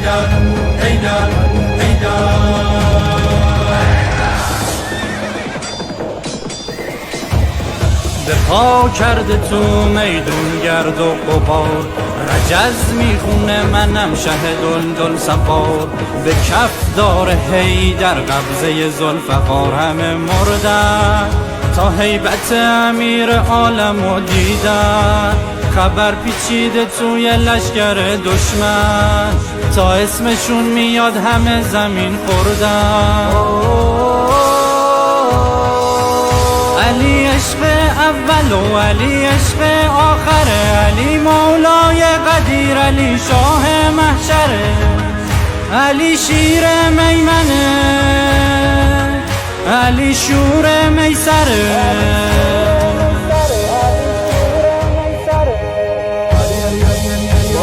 حیدر حیدر حیدر. به پا کرده تو میدون گرد و غبار، رجز میخونه منم شه دلدل سوار. به کف داره حیدر قبضه ذوالفقار، همه مردن تا هیبت امیر عالمو دیدن. خبر پیچیده توی لشکر دشمن، تا اسمشون میاد همه زمین خوردن. علی عشق اول و علی عشق آخر، علی مولای قدیر، علی شاه محشره، علی شیر میمنه، علی شور میسره.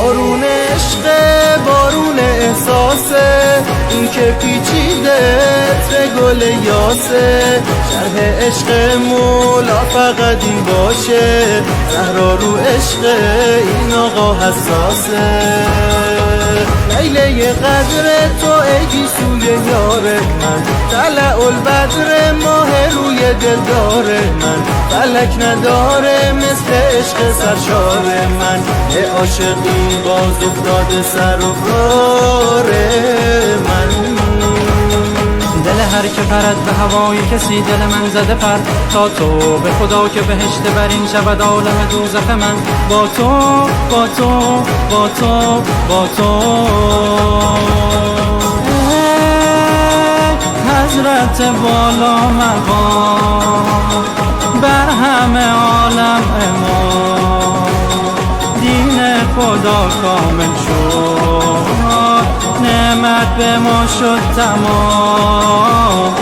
بارون عشق، بارون احساسه، این که پیچیده به گل یاسه. شرح عشق مولا فقط این باشه، زهرا رو عشق این آقا حساسه. لیله قدر تو ایگی سوی یار من، طلع البدر ماه روی دلدار من. فلک نداره مثل عشق سرشار من، یه عاشقی باز افتاده سر و کار من. دل هر که پرد به هوای کسی، دل من زده پر تا تو به خدا که بهشت برین شود عالم دوزخ من. با تو با تو با تو با تو حضرت بالا مقام، بر همه عالم امام. دین خدا کامل شد، نعمت به ما شد تمام،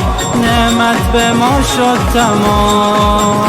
نعمت به ما شد تمام.